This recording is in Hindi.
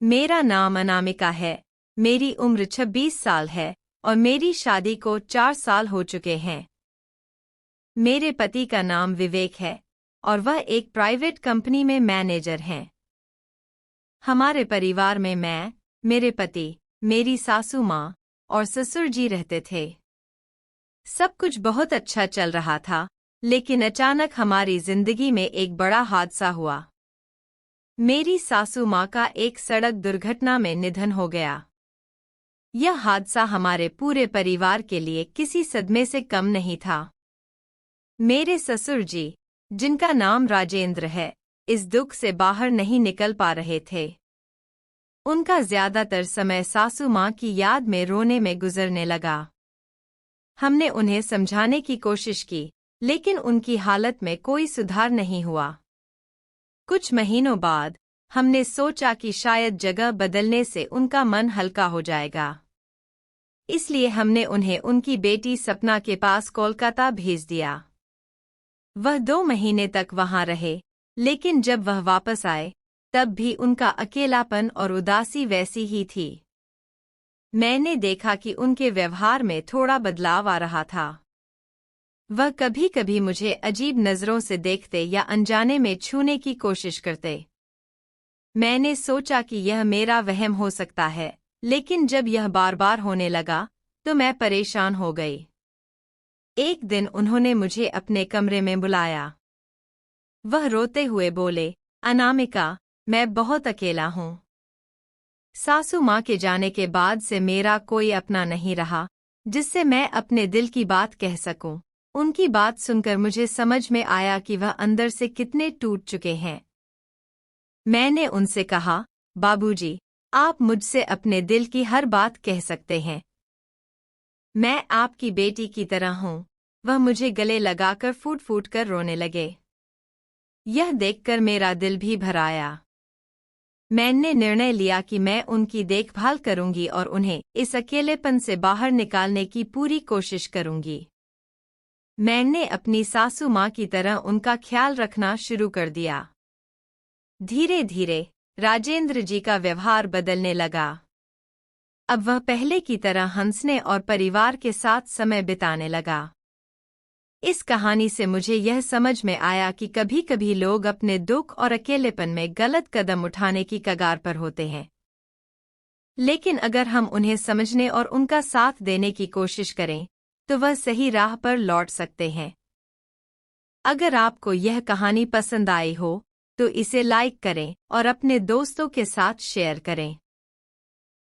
मेरा नाम अनामिका है। मेरी उम्र 26 साल है और मेरी शादी को 4 साल हो चुके हैं। मेरे पति का नाम विवेक है और वह एक प्राइवेट कंपनी में मैनेजर हैं। हमारे परिवार में मैं, मेरे पति, मेरी सासू माँ और ससुर जी रहते थे। सब कुछ बहुत अच्छा चल रहा था, लेकिन अचानक हमारी जिंदगी में एक बड़ा हादसा हुआ। मेरी सासू माँ का एक सड़क दुर्घटना में निधन हो गया। यह हादसा हमारे पूरे परिवार के लिए किसी सदमे से कम नहीं था। मेरे ससुर जी, जिनका नाम राजेंद्र है, इस दुख से बाहर नहीं निकल पा रहे थे। उनका ज्यादातर समय सासू माँ की याद में रोने में गुजरने लगा। हमने उन्हें समझाने की कोशिश की, लेकिन उनकी हालत में कोई सुधार नहीं हुआ। कुछ महीनों बाद हमने सोचा कि शायद जगह बदलने से उनका मन हल्का हो जाएगा। इसलिए हमने उन्हें उनकी बेटी सपना के पास कोलकाता भेज दिया। वह 2 महीने तक वहां रहे, लेकिन जब वह वापस आए, तब भी उनका अकेलापन और उदासी वैसी ही थी। मैंने देखा कि उनके व्यवहार में थोड़ा बदलाव आ रहा था। वह कभी कभी मुझे अजीब नजरों से देखते या अनजाने में छूने की कोशिश करते। मैंने सोचा कि यह मेरा वहम हो सकता है, लेकिन जब यह बार बार होने लगा तो मैं परेशान हो गई। एक दिन उन्होंने मुझे अपने कमरे में बुलाया। वह रोते हुए बोले, अनामिका, मैं बहुत अकेला हूँ। सासू माँ के जाने के बाद से मेरा कोई अपना नहीं रहा, जिससे मैं अपने दिल की बात कह सकूं। उनकी बात सुनकर मुझे समझ में आया कि वह अंदर से कितने टूट चुके हैं। मैंने उनसे कहा, बाबूजी, आप मुझसे अपने दिल की हर बात कह सकते हैं। मैं आपकी बेटी की तरह हूँ। वह मुझे गले लगाकर फूट फूट कर रोने लगे। यह देखकर मेरा दिल भी भर आया। मैंने निर्णय लिया कि मैं उनकी देखभाल करूंगी और उन्हें इस अकेलेपन से बाहर निकालने की पूरी कोशिश करूंगी। मैंने अपनी सासू माँ की तरह उनका ख्याल रखना शुरू कर दिया। धीरे धीरे राजेंद्र जी का व्यवहार बदलने लगा। अब वह पहले की तरह हंसने और परिवार के साथ समय बिताने लगा। इस कहानी से मुझे यह समझ में आया कि कभी-कभी लोग अपने दुख और अकेलेपन में गलत कदम उठाने की कगार पर होते हैं। लेकिन अगर हम उन्हें समझने और उनका साथ देने की कोशिश करें, तो वह सही राह पर लौट सकते हैं। अगर आपको यह कहानी पसंद आई हो, तो इसे लाइक करें और अपने दोस्तों के साथ शेयर करें।